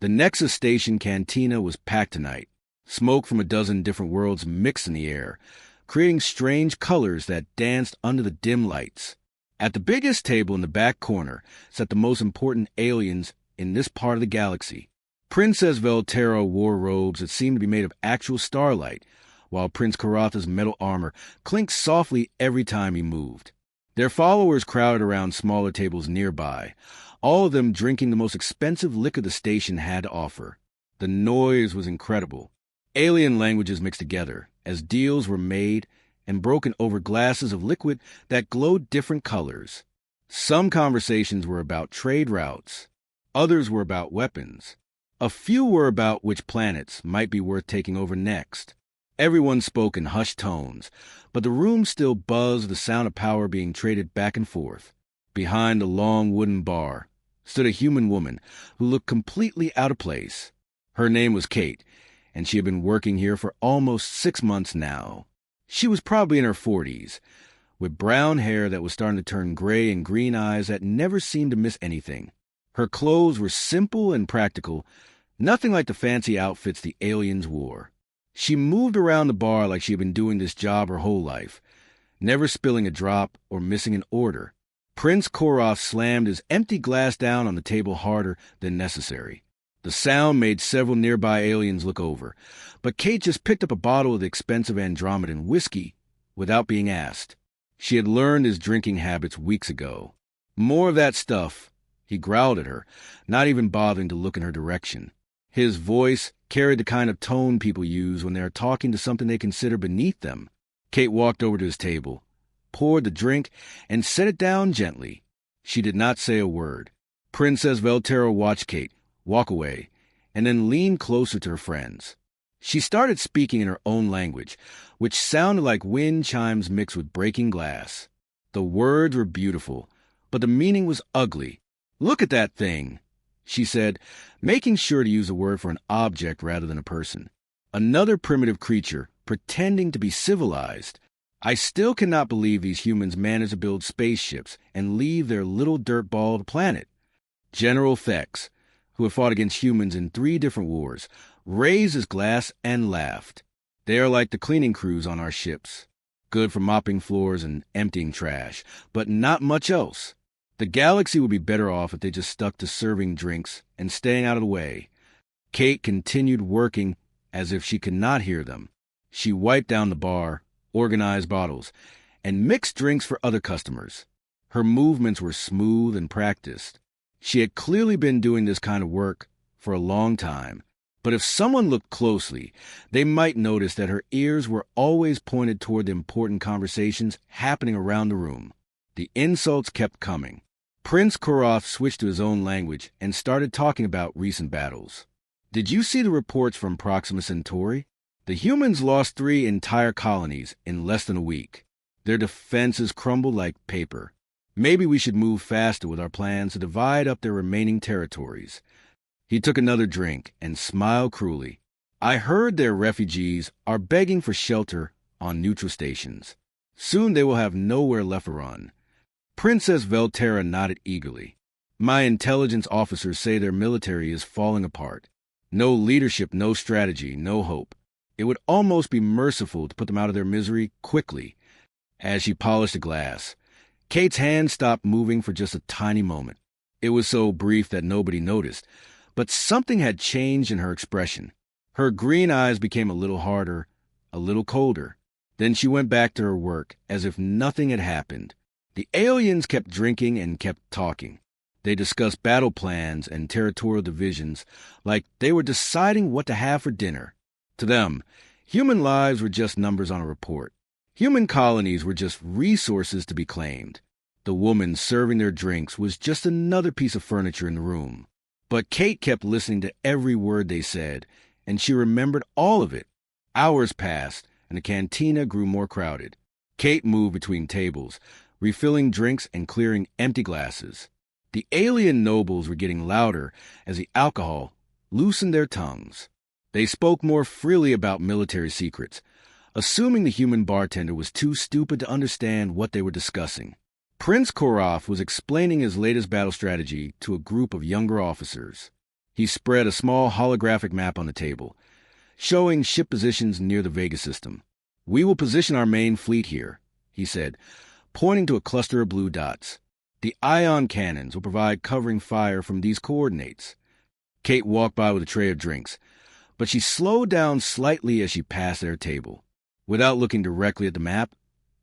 The Nexus Station cantina was packed tonight. Smoke from a dozen different worlds mixed in the air, creating strange colors that danced under the dim lights. At the biggest table in the back corner sat the most important aliens in this part of the galaxy. Princess Velterra wore robes that seemed to be made of actual starlight, while Prince Karatha's metal armor clinked softly every time he moved. Their followers crowded around smaller tables nearby, all of them drinking the most expensive liquor the station had to offer. The noise was incredible. Alien languages mixed together as deals were made and broken over glasses of liquid that glowed different colors. Some conversations were about trade routes. Others were about weapons. A few were about which planets might be worth taking over next. Everyone spoke in hushed tones, but the room still buzzed with the sound of power being traded back and forth. Behind the long wooden bar stood a human woman who looked completely out of place. Her name was Kate, and she had been working here for almost 6 months now. She was probably in her 40s, with brown hair that was starting to turn gray and green eyes that never seemed to miss anything. Her clothes were simple and practical, nothing like the fancy outfits the aliens wore. She moved around the bar like she had been doing this job her whole life, never spilling a drop or missing an order. Prince Koroth slammed his empty glass down on the table harder than necessary. The sound made several nearby aliens look over, but Kate just picked up a bottle of the expensive Andromedan whiskey without being asked. She had learned his drinking habits weeks ago. More of that stuff, he growled at her, not even bothering to look in her direction. His voice carried the kind of tone people use when they are talking to something they consider beneath them. Kate walked over to his table, poured the drink, and set it down gently. She did not say a word. Princess Velterra watched Kate walk away, and then leaned closer to her friends. She started speaking in her own language, which sounded like wind chimes mixed with breaking glass. The words were beautiful, but the meaning was ugly. "Look at that thing," she said, making sure to use a word for an object rather than a person. Another primitive creature, pretending to be civilized. I still cannot believe these humans managed to build spaceships and leave their little dirt-balled planet. General Thex, who had fought against humans in 3 different wars, raised his glass and laughed. "They are like the cleaning crews on our ships, good for mopping floors and emptying trash, but not much else. The galaxy would be better off if they just stuck to serving drinks and staying out of the way." Kate continued working as if she could not hear them. She wiped down the bar, organized bottles, and mixed drinks for other customers. Her movements were smooth and practiced. She had clearly been doing this kind of work for a long time, but if someone looked closely, they might notice that her ears were always pointed toward the important conversations happening around the room. The insults kept coming. Prince Koroth switched to his own language and started talking about recent battles. "Did you see the reports from Proxima Centauri? The humans lost 3 entire colonies in less than a week. Their defenses crumbled like paper. Maybe we should move faster with our plans to divide up their remaining territories." He took another drink and smiled cruelly. "I heard their refugees are begging for shelter on neutral stations. Soon they will have nowhere left to run." Princess Velterra nodded eagerly. "My intelligence officers say their military is falling apart. No leadership, no strategy, no hope. It would almost be merciful to put them out of their misery quickly." As she polished a glass, Kate's hand stopped moving for just a tiny moment. It was so brief that nobody noticed, but something had changed in her expression. Her green eyes became a little harder, a little colder. Then she went back to her work as if nothing had happened. The aliens kept drinking and kept talking. They discussed battle plans and territorial divisions like they were deciding what to have for dinner. To them, human lives were just numbers on a report. Human colonies were just resources to be claimed. The woman serving their drinks was just another piece of furniture in the room. But Kate kept listening to every word they said, and she remembered all of it. Hours passed, and the cantina grew more crowded. Kate moved between tables, refilling drinks and clearing empty glasses. The alien nobles were getting louder as the alcohol loosened their tongues. They spoke more freely about military secrets, assuming the human bartender was too stupid to understand what they were discussing. Prince Koroth was explaining his latest battle strategy to a group of younger officers. He spread a small holographic map on the table, showing ship positions near the Vega system. "We will position our main fleet here," he said, pointing to a cluster of blue dots. "The ion cannons will provide covering fire from these coordinates." Kate walked by with a tray of drinks, but she slowed down slightly as she passed their table. Without looking directly at the map,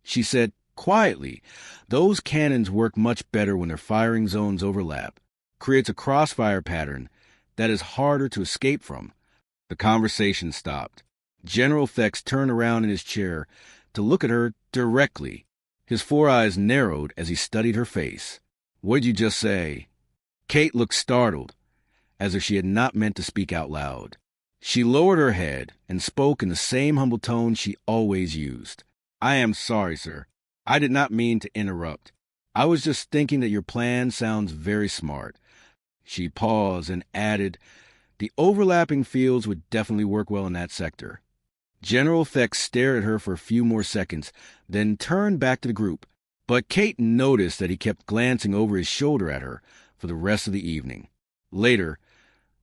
she said quietly, "Those cannons work much better when their firing zones overlap. Creates a crossfire pattern that is harder to escape from." The conversation stopped. General Thex turned around in his chair to look at her directly. His four eyes narrowed as he studied her face. "What did you just say?" Kate looked startled, as if she had not meant to speak out loud. She lowered her head and spoke in the same humble tone she always used. "I am sorry, sir. I did not mean to interrupt. I was just thinking that your plan sounds very smart." She paused and added, "The overlapping fields would definitely work well in that sector." General Thex stared at her for a few more seconds, then turned back to the group. But Kate noticed that he kept glancing over his shoulder at her for the rest of the evening. Later,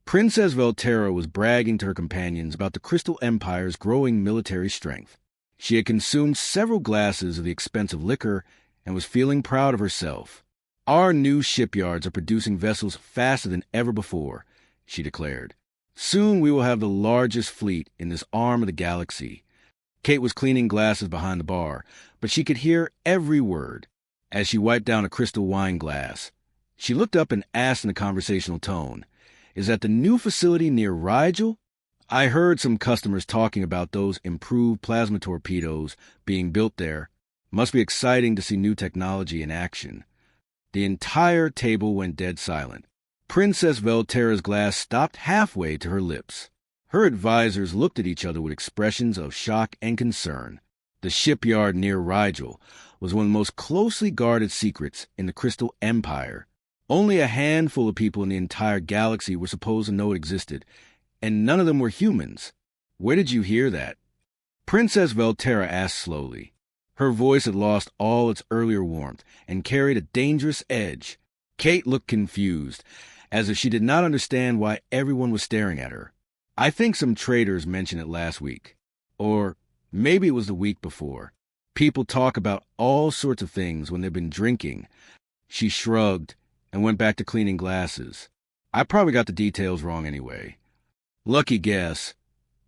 Princess Velterra was bragging to her companions about the Crystal Empire's growing military strength. She had consumed several glasses of the expensive liquor and was feeling proud of herself. "Our new shipyards are producing vessels faster than ever before," she declared. "Soon we will have the largest fleet in this arm of the galaxy." Kate was cleaning glasses behind the bar, but she could hear every word as she wiped down a crystal wine glass. She looked up and asked in a conversational tone, "Is that the new facility near Rigel? I heard some customers talking about those improved plasma torpedoes being built there. Must be exciting to see new technology in action." The entire table went dead silent. Princess Velterra's glass stopped halfway to her lips. Her advisors looked at each other with expressions of shock and concern. The shipyard near Rigel was one of the most closely guarded secrets in the Crystal Empire. Only a handful of people in the entire galaxy were supposed to know it existed, and none of them were humans. "Where did you hear that?" Princess Velterra asked slowly. Her voice had lost all its earlier warmth and carried a dangerous edge. Kate looked confused, as if she did not understand why everyone was staring at her. "I think some traders mentioned it last week. Or maybe it was the week before. People talk about all sorts of things when they've been drinking." She shrugged and went back to cleaning glasses. "I probably got the details wrong anyway." "Lucky guess,"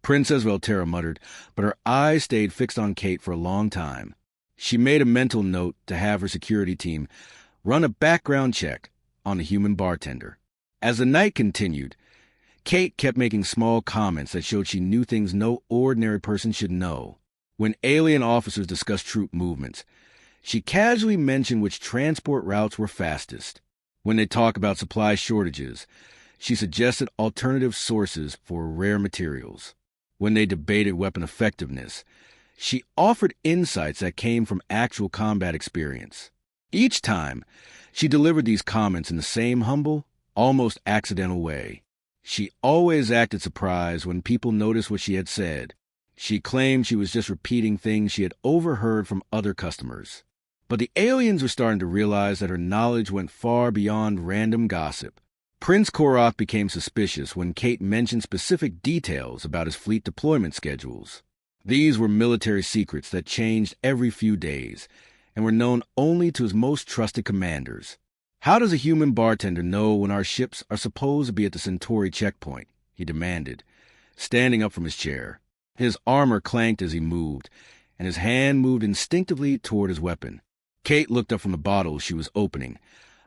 Princess Velterra muttered, but her eyes stayed fixed on Kate for a long time. She made a mental note to have her security team run a background check on the human bartender. As the night continued, Kate kept making small comments that showed she knew things no ordinary person should know. When alien officers discussed troop movements, she casually mentioned which transport routes were fastest. When they talked about supply shortages, she suggested alternative sources for rare materials. When they debated weapon effectiveness, she offered insights that came from actual combat experience. Each time, she delivered these comments in the same humble, almost accidental way. She always acted surprised when people noticed what she had said. She claimed she was just repeating things she had overheard from other customers. But the aliens were starting to realize that her knowledge went far beyond random gossip. Prince Koroth became suspicious when Kate mentioned specific details about his fleet deployment schedules. These were military secrets that changed every few days and were known only to his most trusted commanders. "How does a human bartender know when our ships are supposed to be at the Centauri checkpoint?" he demanded, standing up from his chair. His armor clanked as he moved, and his hand moved instinctively toward his weapon. Kate looked up from the bottle she was opening,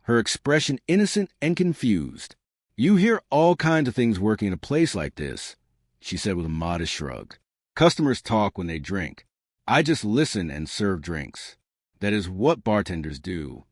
her expression innocent and confused. "You hear all kinds of things working in a place like this," she said with a modest shrug. "Customers talk when they drink. I just listen and serve drinks. That is what bartenders do."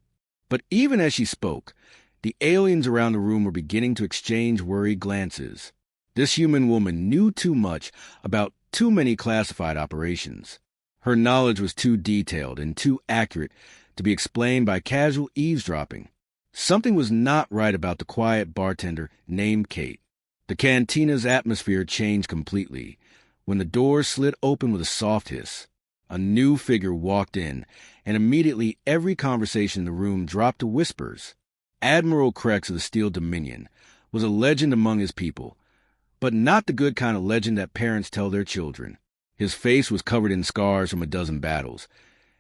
But even as she spoke, the aliens around the room were beginning to exchange worried glances. This human woman knew too much about too many classified operations. Her knowledge was too detailed and too accurate to be explained by casual eavesdropping. Something was not right about the quiet bartender named Kate. The cantina's atmosphere changed completely when the door slid open with a soft hiss. A new figure walked in, and immediately every conversation in the room dropped to whispers. Admiral Krex of the Steel Dominion, was a legend among his people, but not the good kind of legend that parents tell their children. His face was covered in scars from a dozen battles,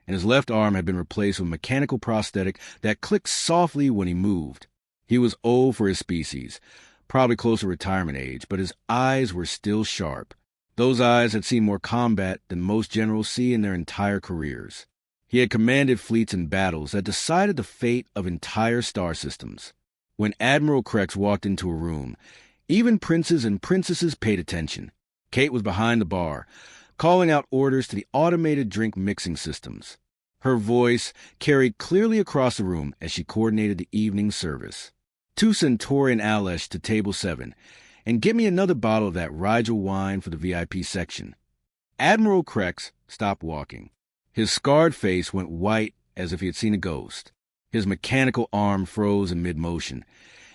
and his left arm had been replaced with a mechanical prosthetic that clicked softly when he moved. He was old for his species, probably close to retirement age, but his eyes were still sharp. Those eyes had seen more combat than most generals see in their entire careers. He had commanded fleets in battles that decided the fate of entire star systems. When Admiral Krex walked into a room, even princes and princesses paid attention. Kate was behind the bar, calling out orders to the automated drink mixing systems. Her voice carried clearly across the room as she coordinated the evening service. 2 Centaurian Alesh to table 7, and get me another bottle of that Rigel wine for the VIP section. Admiral Krex stopped walking. His scarred face went white as if he had seen a ghost. His mechanical arm froze in mid-motion,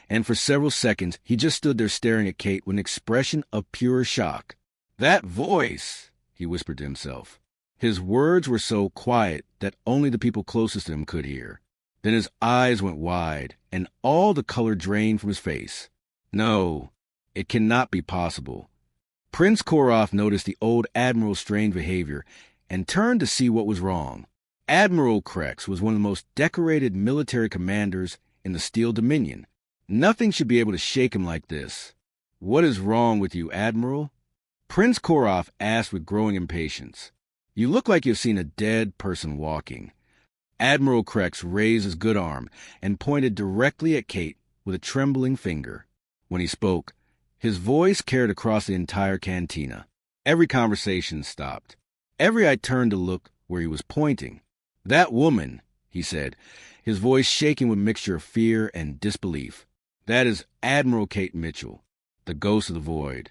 and for several seconds he just stood there staring at Kate with an expression of pure shock. "That voice," he whispered to himself. His words were so quiet that only the people closest to him could hear. Then his eyes went wide, and all the color drained from his face. No, it cannot be possible. Prince Koroth noticed the old admiral's strange behavior and turned to see what was wrong. Admiral Krex was one of the most decorated military commanders in the Steel Dominion. Nothing should be able to shake him like this. "What is wrong with you, Admiral?" Prince Koroth asked with growing impatience. "You look like you've seen a dead person walking." Admiral Krex raised his good arm and pointed directly at Kate with a trembling finger. When he spoke, his voice carried across the entire cantina. Every conversation stopped. Every eye turned to look where he was pointing. "That woman," he said, his voice shaking with a mixture of fear and disbelief. "That is Admiral Kate Mitchell, the ghost of the void."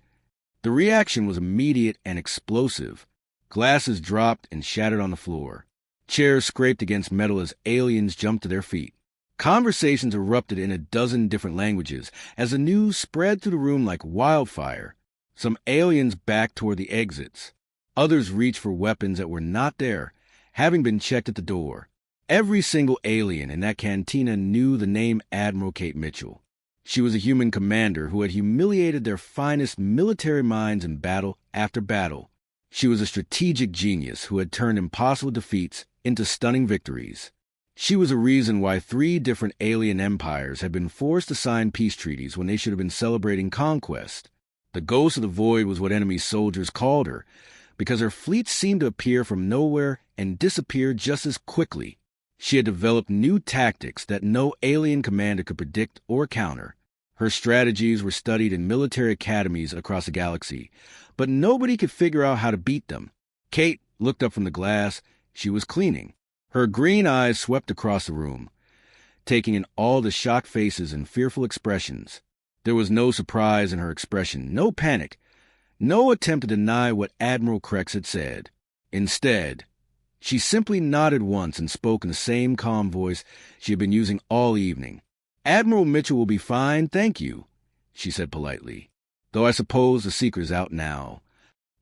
The reaction was immediate and explosive. Glasses dropped and shattered on the floor. Chairs scraped against metal as aliens jumped to their feet. Conversations erupted in a dozen different languages as the news spread through the room like wildfire. Some aliens backed toward the exits. Others reached for weapons that were not there, having been checked at the door. Every single alien in that cantina knew the name Admiral Kate Mitchell. She was a human commander who had humiliated their finest military minds in battle after battle. She was a strategic genius who had turned impossible defeats into stunning victories. She was a reason why 3 different alien empires had been forced to sign peace treaties when they should have been celebrating conquest. The Ghost of the Void was what enemy soldiers called her, because her fleets seemed to appear from nowhere and disappear just as quickly. She had developed new tactics that no alien commander could predict or counter. Her strategies were studied in military academies across the galaxy, but nobody could figure out how to beat them. Kate looked up from the glass she was cleaning. Her green eyes swept across the room, taking in all the shocked faces and fearful expressions. There was no surprise in her expression, no panic, no attempt to deny what Admiral Krex had said. Instead, she simply nodded once and spoke in the same calm voice she had been using all evening. "Admiral Mitchell will be fine, thank you," she said politely. "Though I suppose the secret is out now.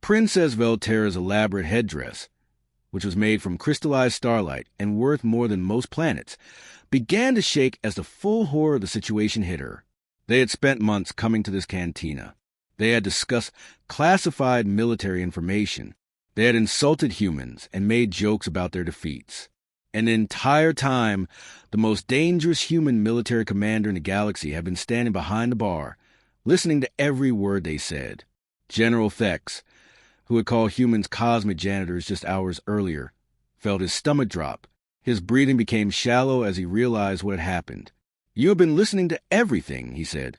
Princess Velterra's elaborate headdress, which was made from crystallized starlight and worth more than most planets, began to shake as the full horror of the situation hit her. They had spent months coming to this cantina. They had discussed classified military information. They had insulted humans and made jokes about their defeats. And the entire time, the most dangerous human military commander in the galaxy had been standing behind the bar, listening to every word they said. General Thex, who had called humans cosmic janitors just hours earlier, felt his stomach drop. His breathing became shallow as he realized what had happened. "You have been listening to everything," he said,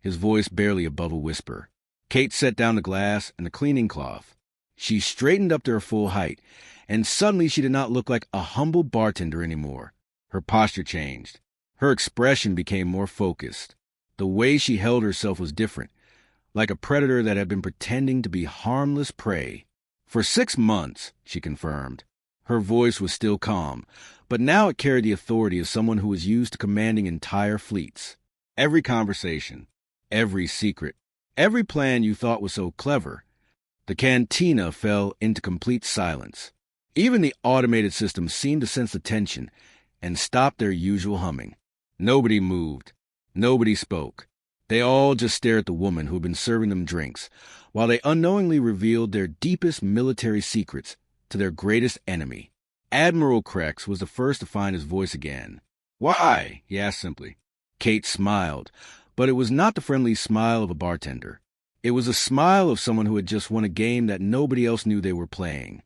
his voice barely above a whisper. Kate set down the glass and the cleaning cloth. She straightened up to her full height, and suddenly she did not look like a humble bartender anymore. Her posture changed. Her expression became more focused. The way she held herself was different, like a predator that had been pretending to be harmless prey. "For 6 months," she confirmed. Her voice was still calm, but now it carried the authority of someone who was used to commanding entire fleets. "Every conversation, every secret, every plan you thought was so clever." The cantina fell into complete silence. Even the automated systems seemed to sense the tension and stopped their usual humming. Nobody moved. Nobody spoke. They all just stared at the woman who had been serving them drinks, while they unknowingly revealed their deepest military secrets to their greatest enemy. Admiral Krex was the first to find his voice again. "Why?" he asked simply. Kate smiled, but it was not the friendly smile of a bartender. It was a smile of someone who had just won a game that nobody else knew they were playing.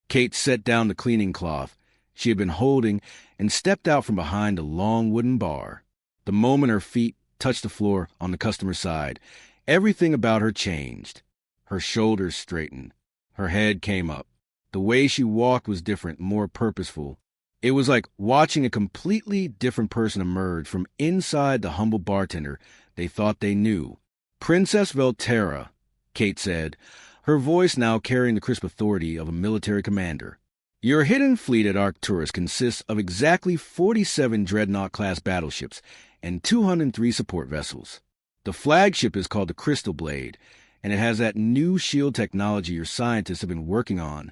Kate set down the cleaning cloth she had been holding and stepped out from behind a long wooden bar. The moment her feet touched the floor on the customer's side, everything about her changed. Her shoulders straightened. Her head came up. The way she walked was different, more purposeful. It was like watching a completely different person emerge from inside the humble bartender they thought they knew. "Princess Velterra," Kate said, her voice now carrying the crisp authority of a military commander. "Your hidden fleet at Arcturus consists of exactly 47 Dreadnought-class battleships and 203 support vessels. The flagship is called the Crystal Blade, and it has that new shield technology your scientists have been working on."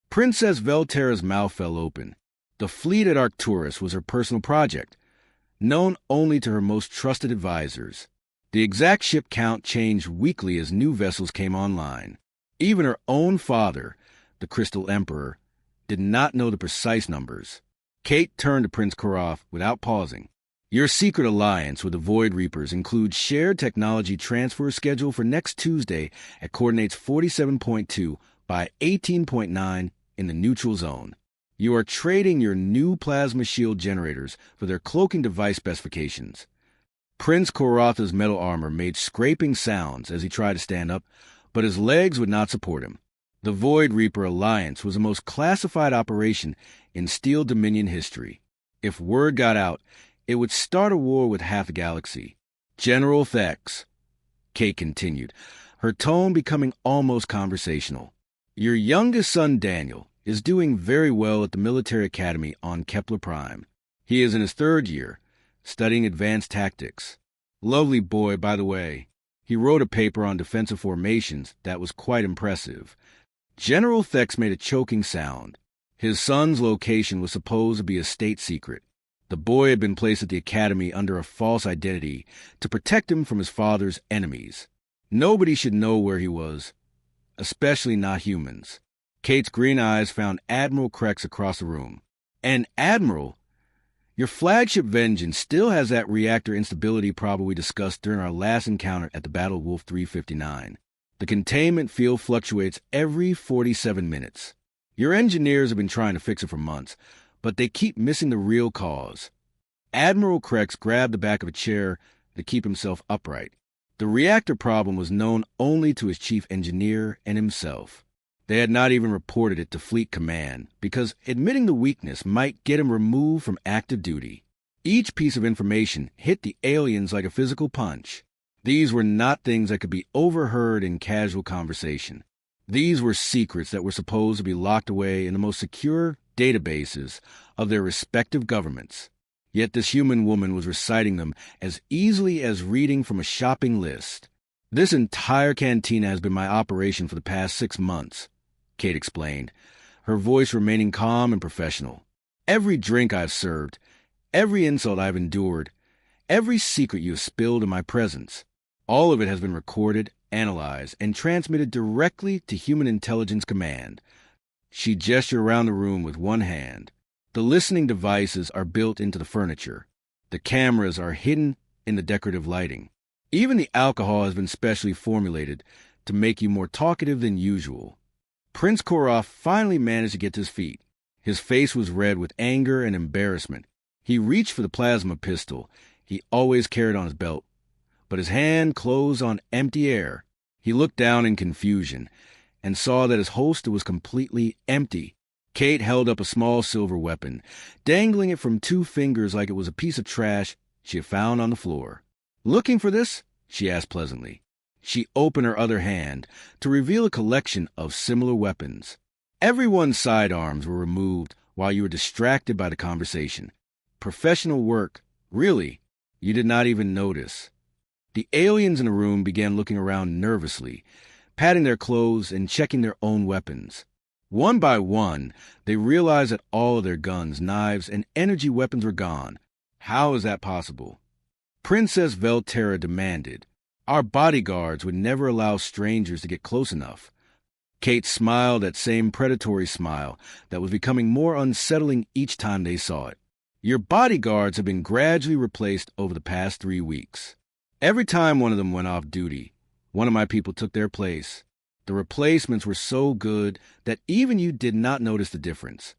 Princess Velterra's mouth fell open. The fleet at Arcturus was her personal project, known only to her most trusted advisors. The exact ship count changed weekly as new vessels came online. Even her own father, the Crystal Emperor, did not know the precise numbers. Kate turned to Prince Koroth without pausing. "Your secret alliance with the Void Reapers includes shared technology transfer schedule for next Tuesday at coordinates 47.2 by 18.9 in the neutral zone. You are trading your new plasma shield generators for their cloaking device specifications." Prince Korotha's metal armor made scraping sounds as he tried to stand up, but his legs would not support him. The Void Reaper Alliance was the most classified operation in Steel Dominion history. If word got out, it would start a war with half the galaxy. "General Thex," Kate continued, her tone becoming almost conversational. "Your youngest son, Daniel, is doing very well at the military academy on Kepler Prime. He is in his 3rd year, studying advanced tactics. Lovely boy, by the way. He wrote a paper on defensive formations that was quite impressive." General Thex made a choking sound. His son's location was supposed to be a state secret. The boy had been placed at the academy under a false identity to protect him from his father's enemies. Nobody should know where he was, especially not humans. Kate's green eyes found Admiral Krex across the room. "And Admiral, your flagship Vengeance still has that reactor instability problem we discussed during our last encounter at the Battle of Wolf 359. The containment field fluctuates every 47 minutes. Your engineers have been trying to fix it for months, but they keep missing the real cause." Admiral Krex grabbed the back of a chair to keep himself upright. The reactor problem was known only to his chief engineer and himself. They had not even reported it to Fleet Command, because admitting the weakness might get him removed from active duty. Each piece of information hit the aliens like a physical punch. These were not things that could be overheard in casual conversation. These were secrets that were supposed to be locked away in the most secure databases of their respective governments. Yet this human woman was reciting them as easily as reading from a shopping list. "This entire cantina has been my operation for the past 6 months. Kate explained, her voice remaining calm and professional. "Every drink I've served, every insult I've endured, every secret you have spilled in my presence, all of it has been recorded, analyzed, and transmitted directly to Human Intelligence Command." She gestured around the room with one hand. "The listening devices are built into the furniture. The cameras are hidden in the decorative lighting. Even the alcohol has been specially formulated to make you more talkative than usual." Prince Koroth finally managed to get to his feet. His face was red with anger and embarrassment. He reached for the plasma pistol he always carried on his belt, but his hand closed on empty air. He looked down in confusion and saw that his holster was completely empty. Kate held up a small silver weapon, dangling it from 2 fingers like it was a piece of trash she had found on the floor. "Looking for this?" she asked pleasantly. She opened her other hand to reveal a collection of similar weapons. Everyone's sidearms were removed while you were distracted by the conversation. Professional work. Really, you did not even notice. The aliens in the room began looking around nervously, patting their clothes and checking their own weapons. One by one, they realized that all of their guns, knives, and energy weapons were gone. How is that possible? Princess Velterra demanded. Our bodyguards would never allow strangers to get close enough. Kate smiled that same predatory smile that was becoming more unsettling each time they saw it. Your bodyguards have been gradually replaced over the past 3 weeks. Every time one of them went off duty, one of my people took their place. The replacements were so good that even you did not notice the difference.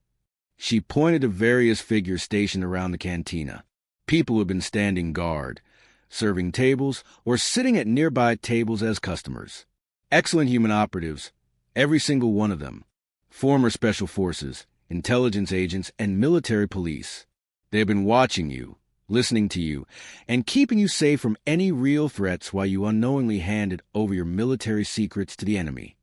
She pointed to various figures stationed around the cantina. People who had been standing guard, serving tables, or sitting at nearby tables as customers. Excellent human operatives, every single one of them. Former special forces, intelligence agents, and military police. They have been watching you, listening to you, and keeping you safe from any real threats while you unknowingly handed over your military secrets to the enemy.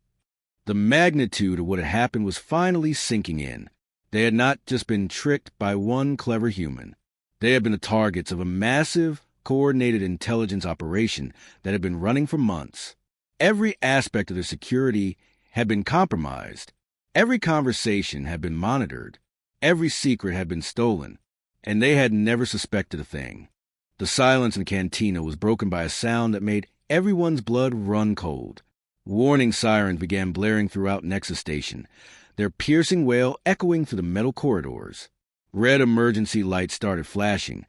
The magnitude of what had happened was finally sinking in. They had not just been tricked by one clever human. They had been the targets of a massive, coordinated intelligence operation that had been running for months. Every aspect of their security had been compromised. Every conversation had been monitored. Every secret had been stolen. And they had never suspected a thing. The silence in the cantina was broken by a sound that made everyone's blood run cold. Warning sirens began blaring throughout Nexus Station, their piercing wail echoing through the metal corridors. Red emergency lights started flashing,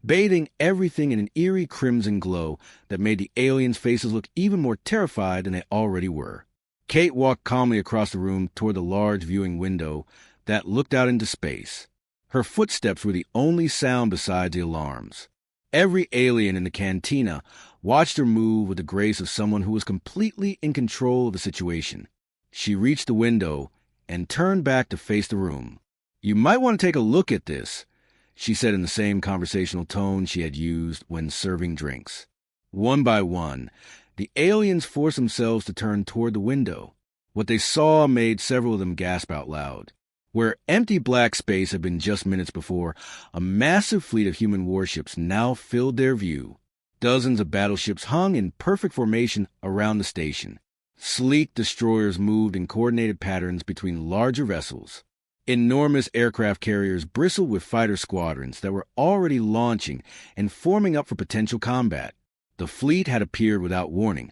bathing everything in an eerie crimson glow that made the aliens' faces look even more terrified than they already were. Kate walked calmly across the room toward the large viewing window that looked out into space. Her footsteps were the only sound besides the alarms. Every alien in the cantina watched her move with the grace of someone who was completely in control of the situation. She reached the window and turned back to face the room. "You might want to take a look at this," she said in the same conversational tone she had used when serving drinks. One by one, the aliens forced themselves to turn toward the window. What they saw made several of them gasp out loud. Where empty black space had been just minutes before, a massive fleet of human warships now filled their view. Dozens of battleships hung in perfect formation around the station. Sleek destroyers moved in coordinated patterns between larger vessels. Enormous aircraft carriers bristled with fighter squadrons that were already launching and forming up for potential combat. The fleet had appeared without warning,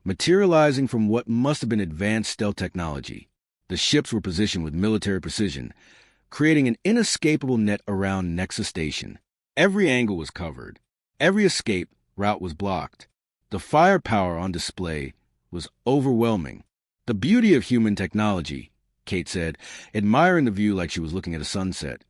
materializing from what must have been advanced stealth technology. The ships were positioned with military precision, creating an inescapable net around Nexus Station. Every angle was covered. Every escape route was blocked. The firepower on display was overwhelming. "The beauty of human technology," Kate said, admiring the view like she was looking at a sunset,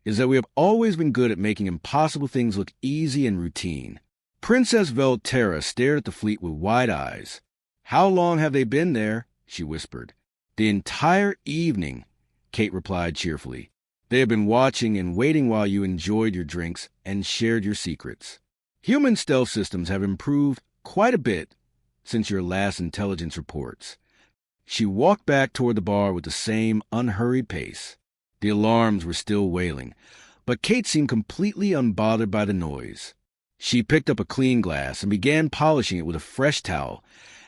"is that we have always been good at making impossible things look easy and routine." Princess Velterra stared at the fleet with wide eyes. "How long have they been there?" she whispered. "The entire evening," Kate replied cheerfully. "They have been watching and waiting while you enjoyed your drinks and shared your secrets. Human stealth systems have improved quite a bit since your last intelligence reports." She walked back toward the bar with the same unhurried pace. The alarms were still wailing, but Kate seemed completely unbothered by the noise. She picked up a clean glass and began polishing it with a fresh towel,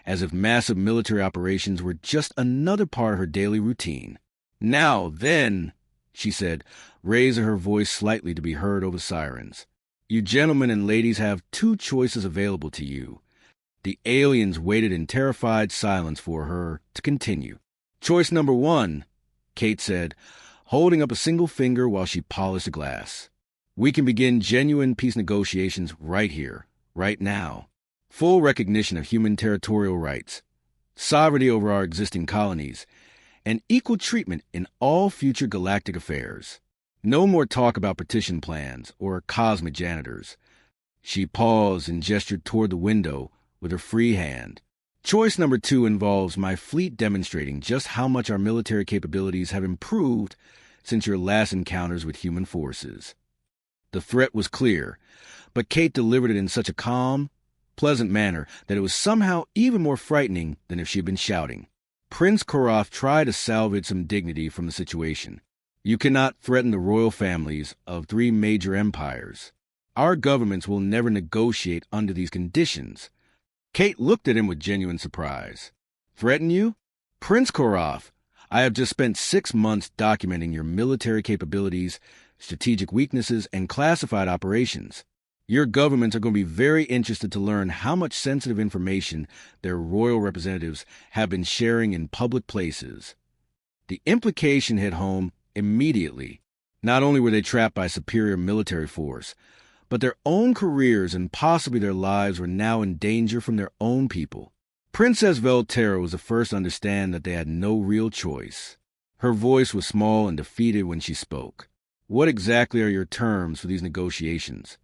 as if massive military operations were just another part of her daily routine. "Now then," she said, raising her voice slightly to be heard over sirens. "You gentlemen and ladies have 2 choices available to you." The aliens waited in terrified silence for her to continue. "Choice number 1, Kate said, holding up a single finger while she polished a glass. "We can begin genuine peace negotiations right here, right now. Full recognition of human territorial rights, sovereignty over our existing colonies, and equal treatment in all future galactic affairs. No more talk about partition plans or cosmic janitors." She paused and gestured toward the window with her free hand. "Choice number 2 involves my fleet demonstrating just how much our military capabilities have improved since your last encounters with human forces." The threat was clear, but Kate delivered it in such a calm, pleasant manner that it was somehow even more frightening than if she had been shouting. Prince Koroth tried to salvage some dignity from the situation. "You cannot threaten the royal families of 3 major empires. Our governments will never negotiate under these conditions." Kate looked at him with genuine surprise. "Threaten you? Prince Koroth, I have just spent 6 months documenting your military capabilities, strategic weaknesses, and classified operations. Your governments are going to be very interested to learn how much sensitive information their royal representatives have been sharing in public places. The implication hit home immediately. Not only were they trapped by superior military force, but their own careers and possibly their lives were now in danger from their own people. Princess Velterra was the first to understand that they had no real choice. Her voice was small and defeated when she spoke. What exactly are your terms for these negotiations?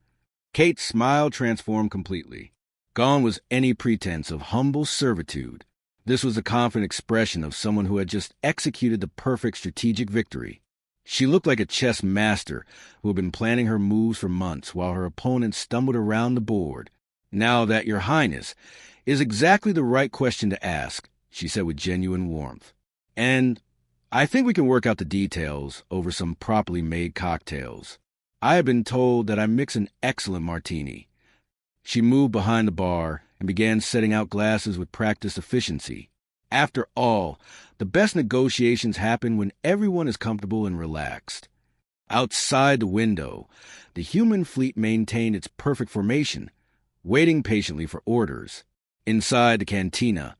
Kate's smile transformed completely. Gone was any pretense of humble servitude. This was the confident expression of someone who had just executed the perfect strategic victory. She looked like a chess master who had been planning her moves for months while her opponent stumbled around the board. Now that, Your Highness, is exactly the right question to ask, she said with genuine warmth. And I think we can work out the details over some properly made cocktails. I have been told that I mix an excellent martini. She moved behind the bar and began setting out glasses with practiced efficiency. After all, the best negotiations happen when everyone is comfortable and relaxed. Outside the window, the human fleet maintained its perfect formation, waiting patiently for orders. Inside the cantina,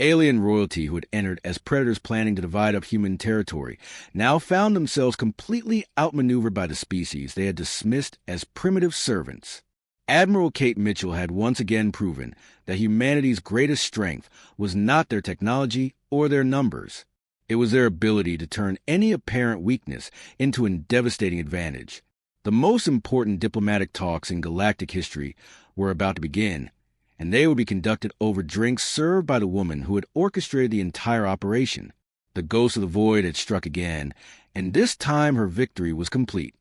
alien royalty who had entered as predators planning to divide up human territory now found themselves completely outmaneuvered by the species they had dismissed as primitive servants. Admiral Kate Mitchell had once again proven that humanity's greatest strength was not their technology or their numbers. It was their ability to turn any apparent weakness into a devastating advantage. The most important diplomatic talks in galactic history were about to begin, and they would be conducted over drinks served by the woman who had orchestrated the entire operation. The ghost of the void had struck again, and this time her victory was complete.